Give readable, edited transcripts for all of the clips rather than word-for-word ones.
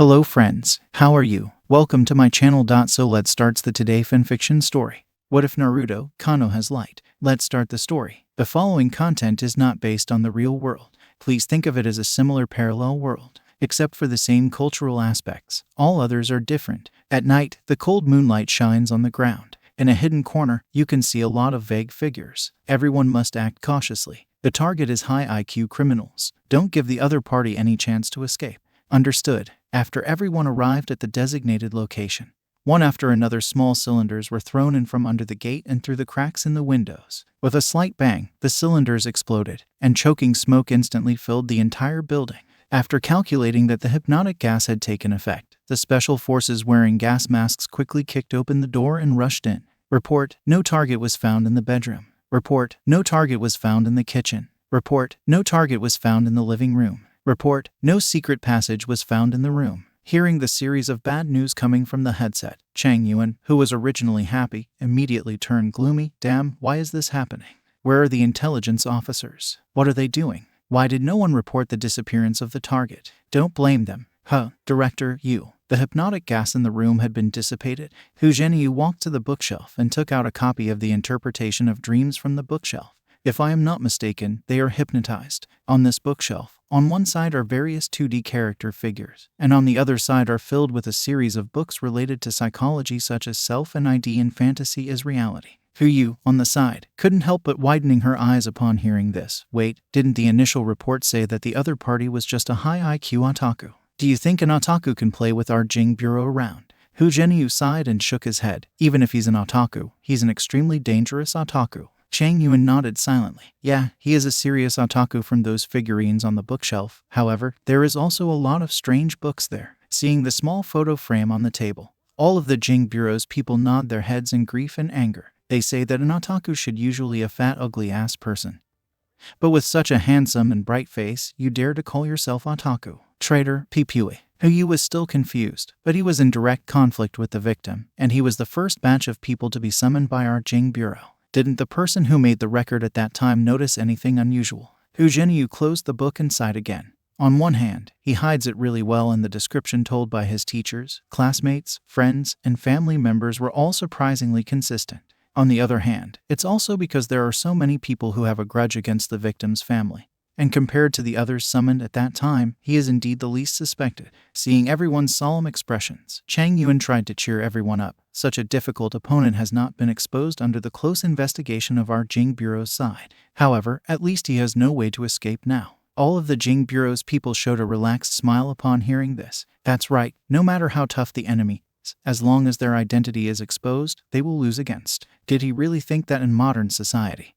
Hello friends, how are you? Welcome to my channel. So let's start the today fanfiction story. What if Naruto Konoha has light? Let's start the story. The following content is not based on the real world. Please think of it as a similar parallel world, except for the same cultural aspects. All others are different. At night, the cold moonlight shines on the ground. In a hidden corner, you can see a lot of vague figures. Everyone must act cautiously. The target is high IQ criminals. Don't give the other party any chance to escape. Understood. After everyone arrived at the designated location, one after another small cylinders were thrown in from under the gate and through the cracks in the windows. With a slight bang, the cylinders exploded, and choking smoke instantly filled the entire building. After calculating that the hypnotic gas had taken effect, the special forces wearing gas masks quickly kicked open the door and rushed in. Report: no target was found in the bedroom. Report: no target was found in the kitchen. Report: no target was found in the living room. Report: no secret passage was found in the room. Hearing the series of bad news coming from the headset, Chang Yuan, who was originally happy, immediately turned gloomy. Damn, why is this happening? Where are the intelligence officers? What are they doing? Why did no one report the disappearance of the target? Don't blame them. Director, you. The hypnotic gas in the room had been dissipated. Hu Zhenyu walked to the bookshelf and took out a copy of the Interpretation of Dreams from the bookshelf. If I am not mistaken, they are hypnotized. On this bookshelf, on one side are various 2D character figures, and on the other side are filled with a series of books related to psychology such as Self and ID and Fantasy is Reality. Yu, on the side, couldn't help but widening her eyes upon hearing this. Wait, didn't the initial report say that the other party was just a high IQ otaku? Do you think an otaku can play with our Jing Bureau around? Hu Zhenyu sighed and shook his head. Even if he's an otaku, he's an extremely dangerous otaku. Chang Yuan nodded silently. Yeah, he is a serious otaku from those figurines on the bookshelf. However, there is also a lot of strange books there. Seeing the small photo frame on the table, all of the Jing Bureau's people nod their heads in grief and anger. They say that an otaku should usually a fat ugly-ass person. But with such a handsome and bright face, you dare to call yourself otaku? Traitor, Pipui. Yu was still confused, but he was in direct conflict with the victim, and he was the first batch of people to be summoned by our Jing Bureau. Didn't the person who made the record at that time notice anything unusual? Hu Zhenyu closed the book and sighed again. On one hand, he hides it really well, and the description told by his teachers, classmates, friends, and family members were all surprisingly consistent. On the other hand, it's also because there are so many people who have a grudge against the victim's family. And compared to the others summoned at that time, he is indeed the least suspected. Seeing everyone's solemn expressions, Chang Yuan tried to cheer everyone up. Such a difficult opponent has not been exposed under the close investigation of our Jing Bureau's side. However, at least he has no way to escape now. All of the Jing Bureau's people showed a relaxed smile upon hearing this. That's right, no matter how tough the enemy is, as long as their identity is exposed, they will lose against. Did he really think that in modern society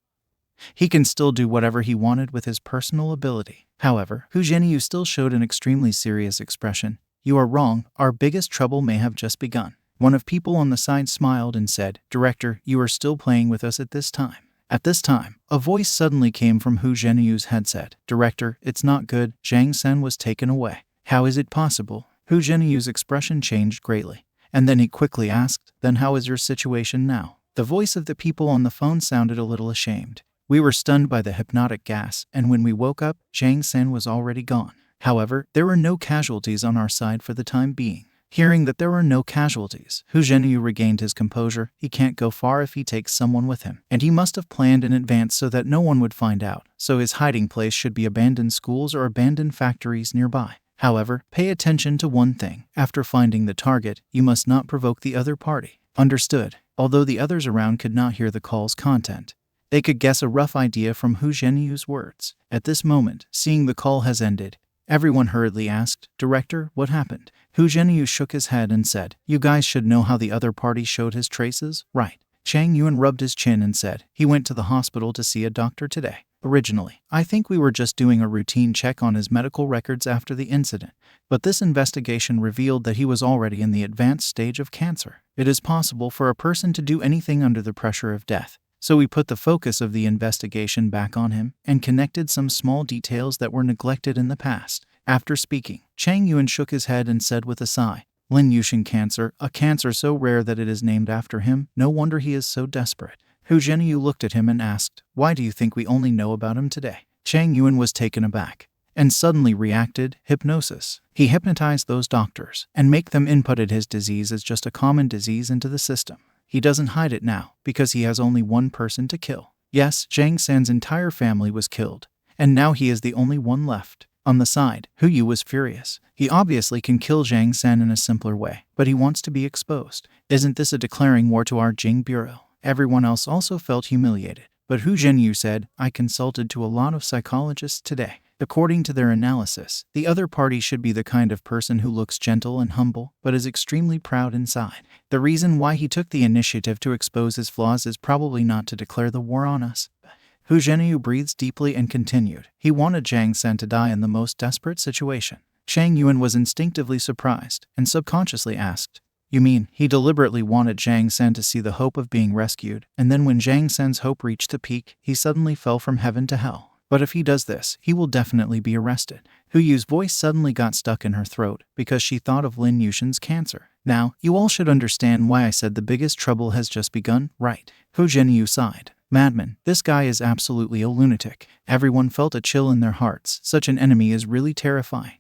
he can still do whatever he wanted with his personal ability? However, Hu Zhenyu still showed an extremely serious expression. You are wrong, our biggest trouble may have just begun. One of people on the side smiled and said, Director, you are still playing with us at this time. At this time, a voice suddenly came from Hu Zhenyu's headset. Director, it's not good, Zhang Sen was taken away. How is it possible? Hu Zhenyu's expression changed greatly, and then he quickly asked, then how is your situation now? The voice of the people on the phone sounded a little ashamed. We were stunned by the hypnotic gas, and when we woke up, Zhang Sen was already gone. However, there were no casualties on our side for the time being. Hearing that there were no casualties, Hu Zhenyu regained his composure. He can't go far if he takes someone with him, and he must have planned in advance so that no one would find out. So his hiding place should be abandoned schools or abandoned factories nearby. However, pay attention to one thing. After finding the target, you must not provoke the other party. Understood? Although the others around could not hear the call's content, they could guess a rough idea from Hu Zhenyu's words. At this moment, seeing the call has ended, everyone hurriedly asked, Director, what happened? Hu Zhenyu shook his head and said, You guys should know how the other party showed his traces, right? Chang Yuan rubbed his chin and said, He went to the hospital to see a doctor today. Originally, I think we were just doing a routine check on his medical records after the incident, but this investigation revealed that he was already in the advanced stage of cancer. It is possible for a person to do anything under the pressure of death. So we put the focus of the investigation back on him and connected some small details that were neglected in the past. After speaking, Chang Yuan shook his head and said with a sigh, Lin Yushin cancer, a cancer so rare that it is named after him. No wonder he is so desperate. Hu Zhenyu looked at him and asked, Why do you think we only know about him today? Chang Yuan was taken aback. and suddenly reacted, hypnosis. He hypnotized those doctors and make them inputted his disease as just a common disease into the system. He doesn't hide it now because he has only one person to kill. Yes, Zhang San's entire family was killed, and now he is the only one left. On the side, Hu Yu was furious. He obviously can kill Zhang San in a simpler way, but he wants to be exposed. Isn't this a declaring war to our Jing Bureau? Everyone else also felt humiliated. But Hu Zhenyu said, I consulted to a lot of psychologists today. According to their analysis, the other party should be the kind of person who looks gentle and humble, but is extremely proud inside. The reason why he took the initiative to expose his flaws is probably not to declare the war on us. Hu Zhenyu breathed deeply and continued. He wanted Zhang San to die in the most desperate situation. Shang Yuan was instinctively surprised and subconsciously asked, You mean, he deliberately wanted Zhang San to see the hope of being rescued, and then when Zhang San's hope reached the peak, he suddenly fell from heaven to hell. But if he does this, he will definitely be arrested. Hu Yu's voice suddenly got stuck in her throat because she thought of Lin Yushin's cancer. Now, you all should understand why I said the biggest trouble has just begun, right? Hu Zhenyu sighed. Madman, this guy is absolutely a lunatic. Everyone felt a chill in their hearts. Such an enemy is really terrifying.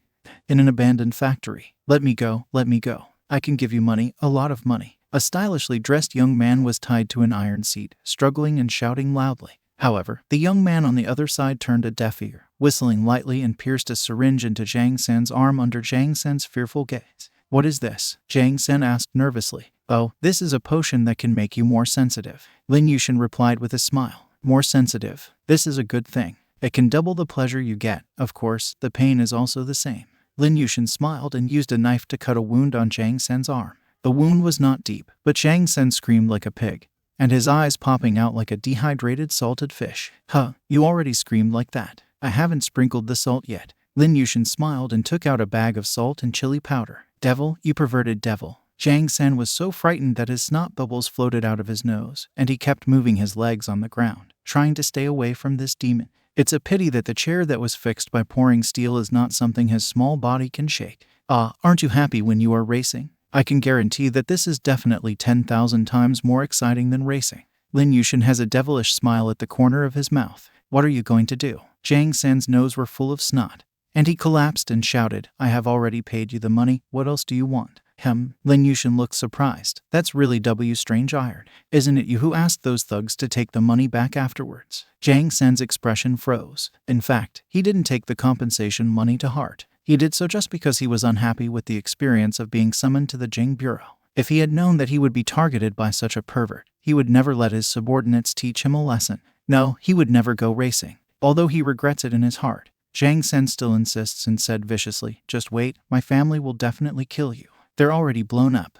In an abandoned factory. Let me go, let me go. I can give you money, a lot of money. A stylishly dressed young man was tied to an iron seat, struggling and shouting loudly. However, the young man on the other side turned a deaf ear, whistling lightly and pierced a syringe into Zhang San's arm under Zhang San's fearful gaze. What is this? Zhang San asked nervously. Oh, this is a potion that can make you more sensitive. Lin Yushin replied with a smile. More sensitive. This is a good thing. It can double the pleasure you get. Of course, the pain is also the same. Lin Yushin smiled and used a knife to cut a wound on Zhang San's arm. The wound was not deep, but Zhang San screamed like a pig, and his eyes popping out like a dehydrated salted fish. Huh, you already screamed like that. I haven't sprinkled the salt yet. Lin Yushin smiled and took out a bag of salt and chili powder. Devil, you perverted devil. Zhang San was so frightened that his snot bubbles floated out of his nose, and he kept moving his legs on the ground, trying to stay away from this demon. It's a pity that the chair that was fixed by pouring steel is not something his small body can shake. Aren't you happy when you are racing? I can guarantee that this is definitely 10,000 times more exciting than racing. Lin Yushin has a devilish smile at the corner of his mouth. What are you going to do? Zhang San's nose were full of snot, and he collapsed and shouted, I have already paid you the money, what else do you want? Lin Yushin looked surprised. That's really strange iron. Isn't it you who asked those thugs to take the money back afterwards? Zhang San's expression froze. In fact, he didn't take the compensation money to heart. He did so just because he was unhappy with the experience of being summoned to the Jing Bureau. If he had known that he would be targeted by such a pervert, he would never let his subordinates teach him a lesson. No, he would never go racing. Although he regrets it in his heart, Zhang San still insists and said viciously, just wait, my family will definitely kill you. They're already blown up.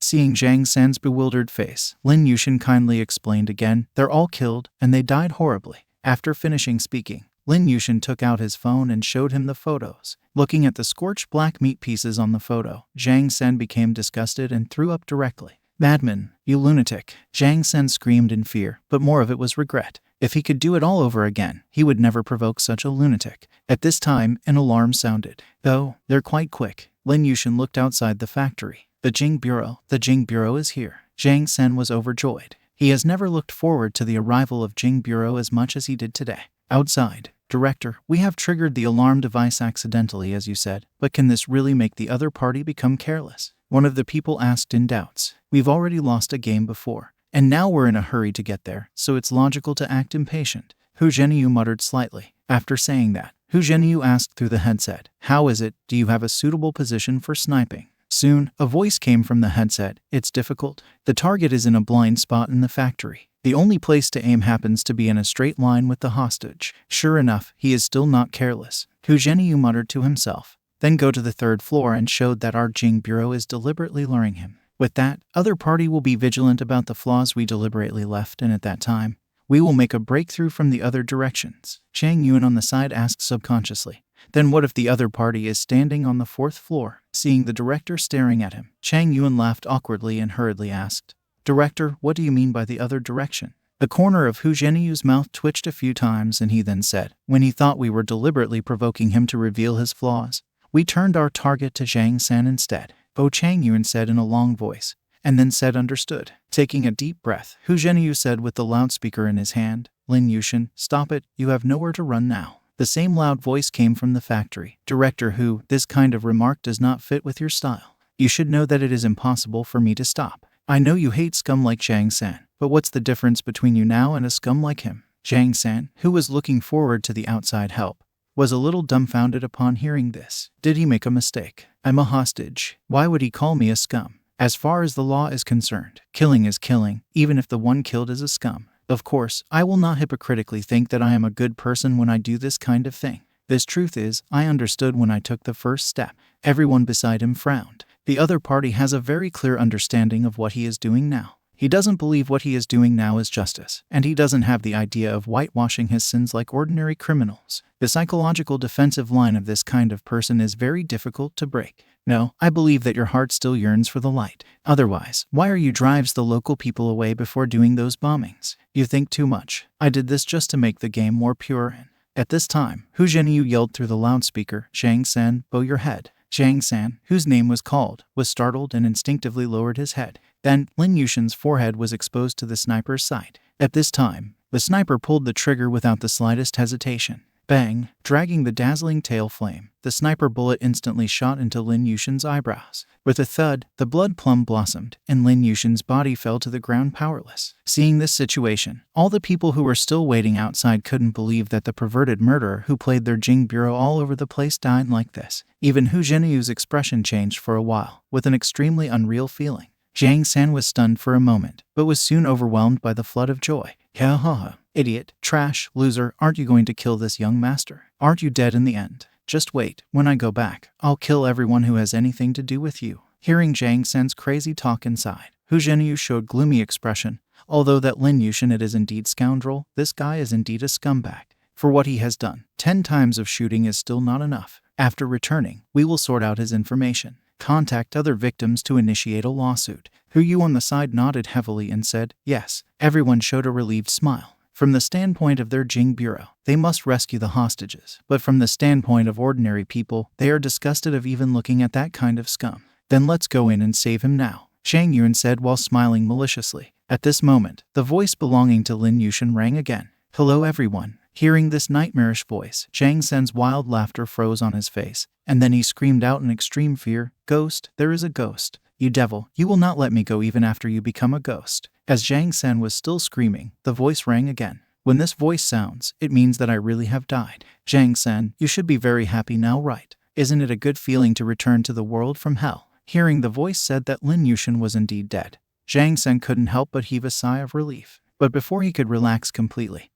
Seeing Zhang San's bewildered face, Lin Yushin kindly explained again, they're all killed, and they died horribly. After finishing speaking, Lin Yushin took out his phone and showed him the photos. Looking at the scorched black meat pieces on the photo, Zhang San became disgusted and threw up directly. Madman, you lunatic. Zhang San screamed in fear, but more of it was regret. If he could do it all over again, he would never provoke such a lunatic. At this time, an alarm sounded. Oh, they're quite quick. Lin Yushin looked outside the factory. The Jing Bureau is here. Zhang San was overjoyed. He has never looked forward to the arrival of Jing Bureau as much as he did today. Outside, Director, we have triggered the alarm device accidentally, as you said, but can this really make the other party become careless? One of the people asked in doubts. We've already lost a game before, and now we're in a hurry to get there, so it's logical to act impatient. Hu Zhenyu muttered slightly. After saying that, Hu Zhenyu asked through the headset, how is it, do you have a suitable position for sniping? Soon, a voice came from the headset. It's difficult. The target is in a blind spot in the factory. The only place to aim happens to be in a straight line with the hostage. Sure enough, he is still not careless. Hu Zhenyu muttered to himself. Then go to the third floor and showed that our Jing Bureau is deliberately luring him. With that, other party will be vigilant about the flaws we deliberately left, and at that time, we will make a breakthrough from the other directions. Chang Yuan on the side asked subconsciously. Then what if the other party is standing on the fourth floor? Seeing the director staring at him, Chang Yuan laughed awkwardly and hurriedly asked, Director, what do you mean by the other direction? The corner of Hu Zhenyu's mouth twitched a few times and he then said, when he thought we were deliberately provoking him to reveal his flaws, we turned our target to Zhang San instead. Oh, Chang Yuan said in a long voice, and then said understood. Taking a deep breath, Hu Zhenyu said with the loudspeaker in his hand, Lin Yushin, stop it, you have nowhere to run now. The same loud voice came from the factory. Director Hu, this kind of remark does not fit with your style. You should know that it is impossible for me to stop. I know you hate scum like Zhang San, but what's the difference between you now and a scum like him? Zhang San, who was looking forward to the outside help, was a little dumbfounded upon hearing this. Did he make a mistake? I'm a hostage. Why would he call me a scum? As far as the law is concerned, killing is killing, even if the one killed is a scum. Of course, I will not hypocritically think that I am a good person when I do this kind of thing. This truth is, I understood when I took the first step. Everyone beside him frowned. The other party has a very clear understanding of what he is doing now. He doesn't believe what he is doing now is justice, and he doesn't have the idea of whitewashing his sins like ordinary criminals. The psychological defensive line of this kind of person is very difficult to break. No, I believe that your heart still yearns for the light. Otherwise, why are you drives the local people away before doing those bombings? You think too much. I did this just to make the game more pure. At this time, Hu Zhenyu yelled through the loudspeaker, Zhang San, bow your head. Zhang San, whose name was called, was startled and instinctively lowered his head. Then, Lin Yushin's forehead was exposed to the sniper's sight. At this time, the sniper pulled the trigger without the slightest hesitation. Bang! Dragging the dazzling tail flame, the sniper bullet instantly shot into Lin Yushin's eyebrows. With a thud, the blood plum blossomed, and Lin Yushin's body fell to the ground powerless. Seeing this situation, all the people who were still waiting outside couldn't believe that the perverted murderer who played their Jing bureau all over the place died like this. Even Hu Zhenyu's expression changed for a while, with an extremely unreal feeling. Zhang San was stunned for a moment, but was soon overwhelmed by the flood of joy. Ha ha ha. Idiot, trash, loser, aren't you going to kill this young master? Aren't you dead in the end? Just wait, when I go back, I'll kill everyone who has anything to do with you. Hearing Zhang San's crazy talk inside, Hu Zhenyu showed gloomy expression. Although that Lin Yushin it is indeed scoundrel, this guy is indeed a scumbag. For what he has done, 10 times of shooting is still not enough. After returning, we will sort out his information. Contact other victims to initiate a lawsuit. Hu Yu on the side nodded heavily and said, yes. Everyone showed a relieved smile. From the standpoint of their Jing Bureau, they must rescue the hostages. But from the standpoint of ordinary people, they are disgusted of even looking at that kind of scum. Then let's go in and save him now, Shang Yuan said while smiling maliciously. At this moment, the voice belonging to Lin Yushin rang again. Hello everyone. Hearing this nightmarish voice, Zhang San's wild laughter froze on his face, and then he screamed out in extreme fear, Ghost, there is a ghost. You devil, you will not let me go even after you become a ghost. As Zhang San was still screaming, the voice rang again. When this voice sounds, it means that I really have died. Zhang San, you should be very happy now, right? Isn't it a good feeling to return to the world from hell? Hearing the voice said that Lin Yushin was indeed dead, Zhang San couldn't help but heave a sigh of relief. But before he could relax completely,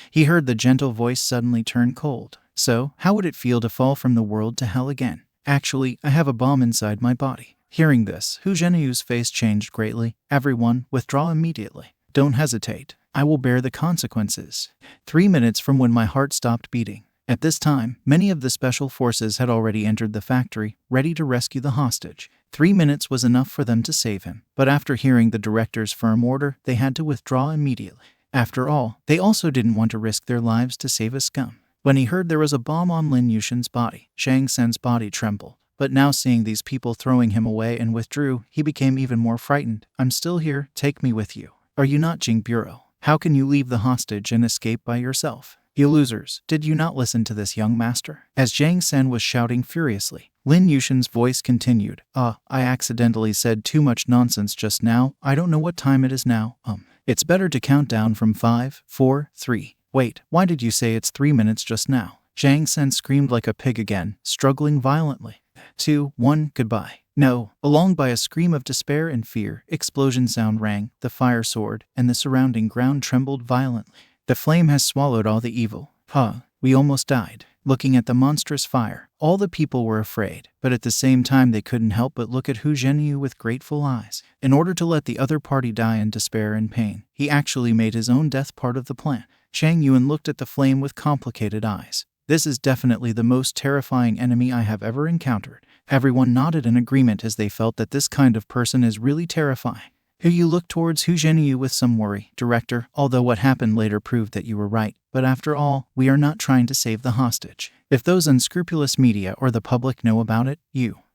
he heard the gentle voice suddenly turn cold. So, how would it feel to fall from the world to hell again? Actually, I have a bomb inside my body. Hearing this, Hu Zhenyu's face changed greatly. Everyone, withdraw immediately. Don't hesitate. I will bear the consequences. 3 minutes from when my heart stopped beating. At this time, many of the special forces had already entered the factory, ready to rescue the hostage. 3 minutes was enough for them to save him. But after hearing the director's firm order, they had to withdraw immediately. After all, they also didn't want to risk their lives to save a scum. When he heard there was a bomb on Lin Yushin's body, Zhang San's body trembled. But now seeing these people throwing him away and withdrew, he became even more frightened. I'm still here, take me with you. Are you not Jing Bureau? How can you leave the hostage and escape by yourself? You losers, did you not listen to this young master? As Zhang San was shouting furiously, Lin Yushin's voice continued. I accidentally said too much nonsense just now. I don't know what time it is now. It's better to count down from 5, 4, 3. Wait, why did you say it's 3 minutes just now? Zhang San screamed like a pig again, struggling violently. 2, 1, goodbye. No. Along by a scream of despair and fear, explosion sound rang, the fire soared, and the surrounding ground trembled violently. The flame has swallowed all the evil. We almost died. Looking at the monstrous fire, all the people were afraid, but at the same time they couldn't help but look at Hu Zhenyu with grateful eyes. In order to let the other party die in despair and pain, he actually made his own death part of the plan. Shang Yuan looked at the flame with complicated eyes. This is definitely the most terrifying enemy I have ever encountered. Everyone nodded in agreement as they felt that this kind of person is really terrifying. You looked towards Hu Zhenyu with some worry. Director, although what happened later proved that you were right, but after all, we are not trying to save the hostage. If those unscrupulous media or the public know about it,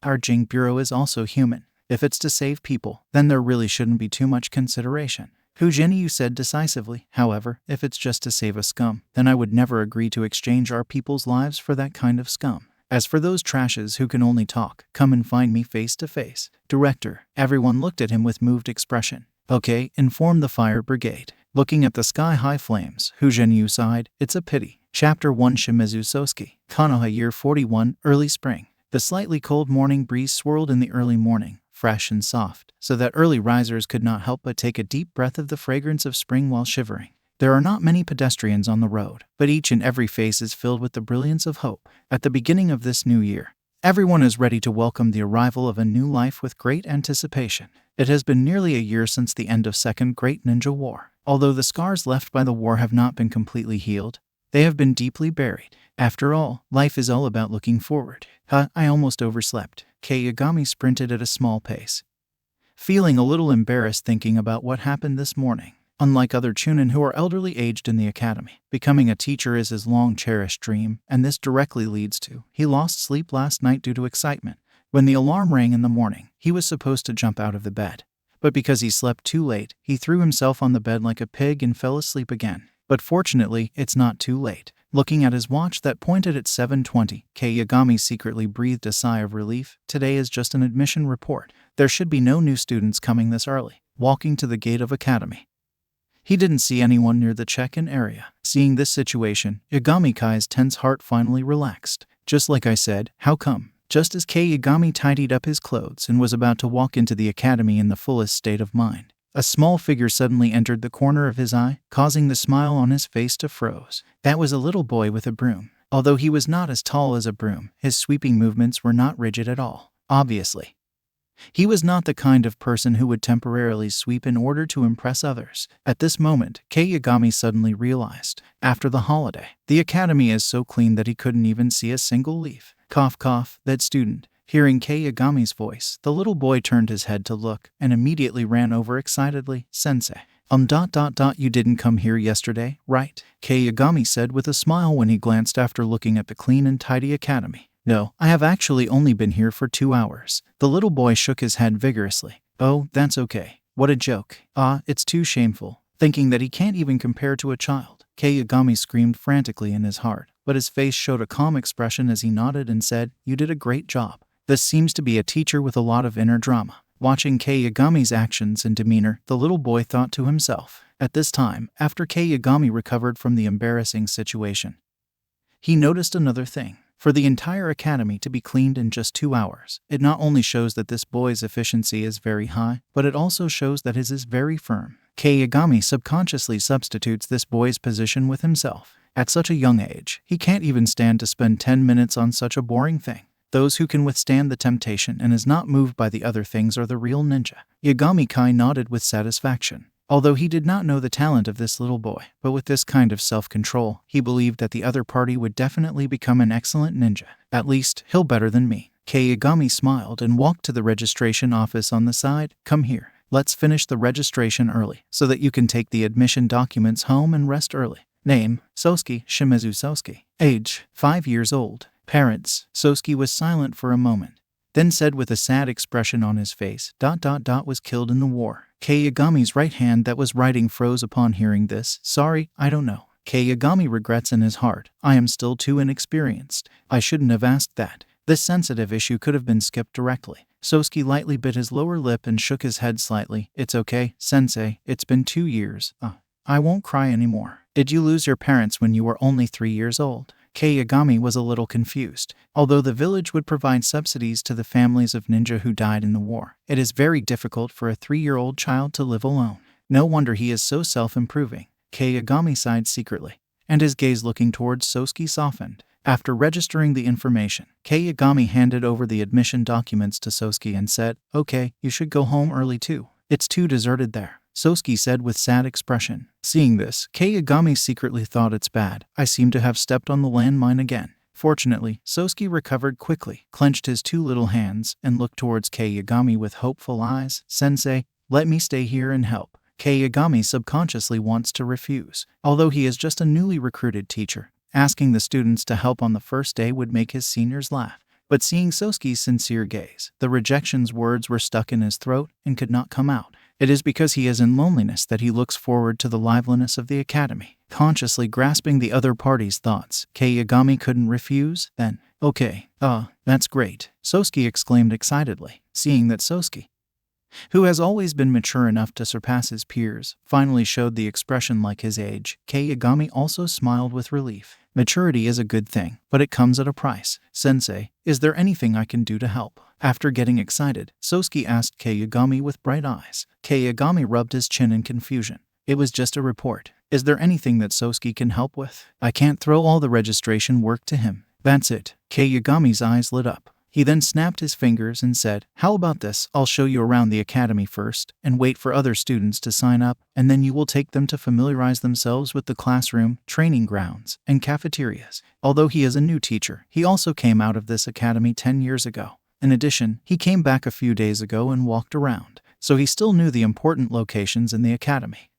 our Jing Bureau is also human. If it's to save people, then there really shouldn't be too much consideration. Hujinyu said decisively. However, if it's just to save a scum, then I would never agree to exchange our people's lives for that kind of scum. As for those trashes who can only talk, come and find me face to face. Director. Everyone looked at him with moved expression. Okay, inform the fire brigade. Looking at the sky-high flames, Hujinyu sighed. It's a pity. Chapter 1 Shimizu Sosuke. Konoha Year 41, Early Spring. The slightly cold morning breeze swirled in the early morning, fresh and soft, so that early risers could not help but take a deep breath of the fragrance of spring while shivering. There are not many pedestrians on the road, but each and every face is filled with the brilliance of hope. At the beginning of this new year, everyone is ready to welcome the arrival of a new life with great anticipation. It has been nearly a year since the end of Second Great Ninja War. Although the scars left by the war have not been completely healed, they have been deeply buried. After all, life is all about looking forward. I almost overslept. Yagami sprinted at a small pace, feeling a little embarrassed thinking about what happened this morning. Unlike other chunin who are elderly aged in the academy, becoming a teacher is his long-cherished dream, and this directly leads to, he lost sleep last night due to excitement. When the alarm rang in the morning, he was supposed to jump out of the bed. But because he slept too late, he threw himself on the bed like a pig and fell asleep again. But fortunately, it's not too late. Looking at his watch that pointed at 7:20, Yagami secretly breathed a sigh of relief. Today is just an admission report. There should be no new students coming this early. Walking to the gate of academy, he didn't see anyone near the check-in area. Seeing this situation, Yagami Kai's tense heart finally relaxed. Just like I said, how come? Just as Yagami tidied up his clothes and was about to walk into the academy in the fullest state of mind, a small figure suddenly entered the corner of his eye, causing the smile on his face to froze. That was a little boy with a broom. Although he was not as tall as a broom, his sweeping movements were not rigid at all. Obviously, he was not the kind of person who would temporarily sweep in order to impress others. At this moment, Yagami suddenly realized, after the holiday, the academy is so clean that he couldn't even see a single leaf. Cough cough, that student. Hearing Yagami's voice, the little boy turned his head to look and immediately ran over excitedly. Sensei. You didn't come here yesterday, right? Yagami said with a smile when he glanced after looking at the clean and tidy academy. No, I have actually only been here for 2 hours. The little boy shook his head vigorously. Oh, that's okay. What a joke. It's too shameful. Thinking that he can't even compare to a child. Yagami screamed frantically in his heart, but his face showed a calm expression as he nodded and said, You did a great job. This seems to be a teacher with a lot of inner drama. Watching Yagami's actions and demeanor, the little boy thought to himself. At this time, after Yagami recovered from the embarrassing situation, he noticed another thing. For the entire academy to be cleaned in just 2 hours, it not only shows that this boy's efficiency is very high, but it also shows that his is very firm. Yagami subconsciously substitutes this boy's position with himself. At such a young age, he can't even stand to spend 10 minutes on such a boring thing. Those who can withstand the temptation and is not moved by the other things are the real ninja. Yagami Kai nodded with satisfaction. Although he did not know the talent of this little boy, but with this kind of self-control, he believed that the other party would definitely become an excellent ninja. At least, he'll better than me. Yagami smiled and walked to the registration office on the side. Come here. Let's finish the registration early, so that you can take the admission documents home and rest early. Name, Sosuke Shimizu Sosuke. Age, 5 years old. Parents. Sosuke was silent for a moment, then said with a sad expression on his face, ... was killed in the war. Yagami's right hand that was writing froze upon hearing this. Sorry, I don't know. Yagami regrets in his heart. I am still too inexperienced. I shouldn't have asked that. This sensitive issue could have been skipped directly. Sosuke lightly bit his lower lip and shook his head slightly. It's okay, sensei. It's been 2 years. I won't cry anymore. Did you lose your parents when you were only 3 years old? Yagami was a little confused. Although the village would provide subsidies to the families of ninja who died in the war, it is very difficult for a 3-year-old child to live alone. No wonder he is so self-improving. Yagami sighed secretly, and his gaze looking towards Sosuke softened. After registering the information, Yagami handed over the admission documents to Sosuke and said, Okay, you should go home early too. It's too deserted there. Sosuke said with sad expression. Seeing this, Yagami secretly thought it's bad. I seem to have stepped on the landmine again. Fortunately, Sosuke recovered quickly, clenched his 2 little hands, and looked towards Yagami with hopeful eyes. Sensei, let me stay here and help. Yagami subconsciously wants to refuse. Although he is just a newly recruited teacher, asking the students to help on the first day would make his seniors laugh. But seeing Sosuke's sincere gaze, the rejection's words were stuck in his throat and could not come out. It is because he is in loneliness that he looks forward to the liveliness of the academy. Consciously grasping the other party's thoughts, Kei Yagami couldn't refuse. Then, okay, that's great, Sosuke exclaimed excitedly, seeing that Sosuke, who has always been mature enough to surpass his peers, finally showed the expression like his age. Kei Yagami also smiled with relief. Maturity is a good thing, but it comes at a price. Sensei, is there anything I can do to help? After getting excited, Sosuke asked Kei Yagami with bright eyes. Kei Yagami rubbed his chin in confusion. It was just a report. Is there anything that Sosuke can help with? I can't throw all the registration work to him. That's it. Kei Yagami's eyes lit up. He then snapped his fingers and said, how about this? I'll show you around the academy first, and wait for other students to sign up, and then you will take them to familiarize themselves with the classroom, training grounds, and cafeterias. Although he is a new teacher, he also came out of this academy 10 years ago. In addition, he came back a few days ago and walked around, so he still knew the important locations in the academy.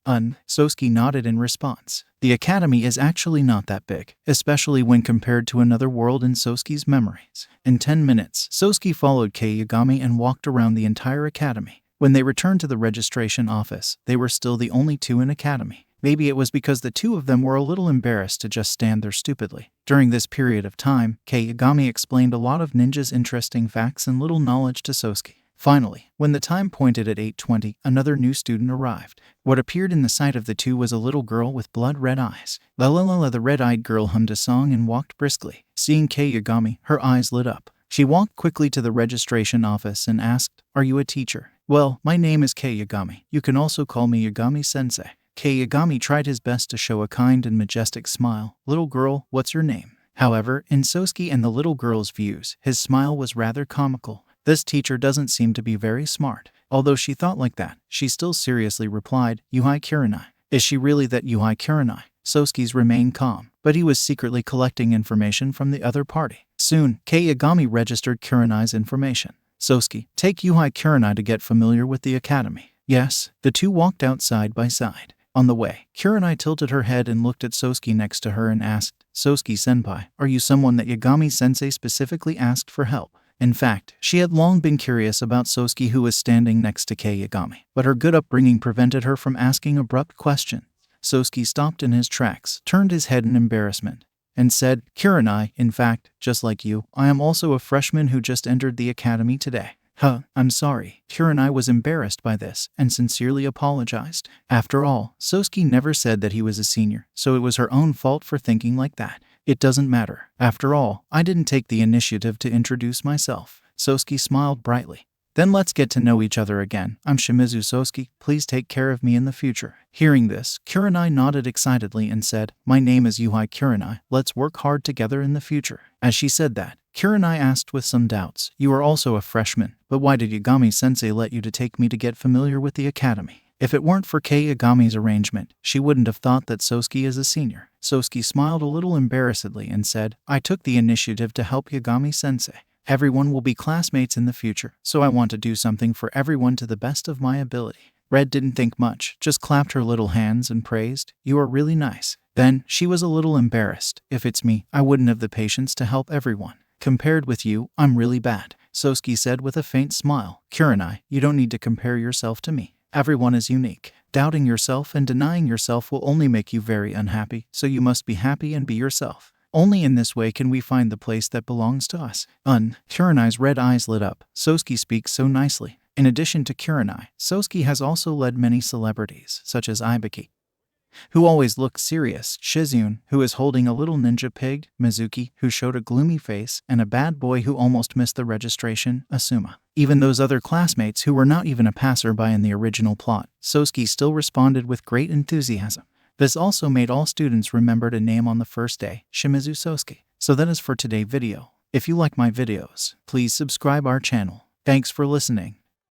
Sosuke nodded in response. The academy is actually not that big, especially when compared to another world in Sosuke's memories. In 10 minutes, Sosuke followed Kei Yagami and walked around the entire academy. When they returned to the registration office, they were still the only two in academy. Maybe it was because the two of them were a little embarrassed to just stand there stupidly. During this period of time, Kei Yagami explained a lot of ninjas' interesting facts and little knowledge to Sosuke. Finally, when the time pointed at 8:20, another new student arrived. What appeared in the sight of the two was a little girl with blood-red eyes. La la la la, the red-eyed girl hummed a song and walked briskly. Seeing Kei Yagami, her eyes lit up. She walked quickly to the registration office and asked, are you a teacher? Well, my name is Kei Yagami. You can also call me Yagami-sensei. Kei Yagami tried his best to show a kind and majestic smile. Little girl, what's your name? However, in Sosuke and the little girl's views, his smile was rather comical. This teacher doesn't seem to be very smart. Although she thought like that, she still seriously replied, Yuhai Kurenai. Is she really that Yuhai Kurenai? Sosuke's remained calm, but he was secretly collecting information from the other party. Soon, Kei Yagami registered Kurenai's information. Sosuke, take Yuhai Kurenai to get familiar with the academy. Yes, the two walked out side by side. On the way, Kurenai tilted her head and looked at Sosuke next to her and asked, Sosuke-senpai, are you someone that Yagami-sensei specifically asked for help? In fact, she had long been curious about Sosuke, who was standing next to Kei Yagami, but her good upbringing prevented her from asking abrupt questions. Sosuke stopped in his tracks, turned his head in embarrassment, and said, Kurenai, in fact, just like you, I am also a freshman who just entered the academy today. I'm sorry. Kurenai was embarrassed by this and sincerely apologized. After all, Sosuke never said that he was a senior, so it was her own fault for thinking like that. It doesn't matter. After all, I didn't take the initiative to introduce myself. Sosuke smiled brightly. Then let's get to know each other again. I'm Shimizu Sosuke. Please take care of me in the future. Hearing this, Kurenai nodded excitedly and said, my name is Yuhai Kurenai. Let's work hard together in the future. As she said that, Kurenai asked with some doubts, you are also a freshman, but why did Yagami-sensei let you to take me to get familiar with the academy? If it weren't for Kei Yagami's arrangement, she wouldn't have thought that Sosuke is a senior. Sosuke smiled a little embarrassedly and said, I took the initiative to help Yagami-sensei. Everyone will be classmates in the future, so I want to do something for everyone to the best of my ability. Red didn't think much, just clapped her little hands and praised, you are really nice. Then, she was a little embarrassed. If it's me, I wouldn't have the patience to help everyone. Compared with you, I'm really bad, Sosuke said with a faint smile. Kurenai, you don't need to compare yourself to me. Everyone is unique. Doubting yourself and denying yourself will only make you very unhappy, so you must be happy and be yourself. Only in this way can we find the place that belongs to us. Kurenai's red eyes lit up. Sosuke speaks so nicely. In addition to Kurenai, Sosuke has also led many celebrities, such as Ibiki, who always looked serious, Shizune, who is holding a little ninja pig, Mizuki, who showed a gloomy face, and a bad boy who almost missed the registration, Asuma. Even those other classmates who were not even a passerby in the original plot, Sosuke still responded with great enthusiasm. This also made all students remember a name on the first day, Shimizu Sosuke. So that is for today's video. If you like my videos, please subscribe our channel. Thanks for listening.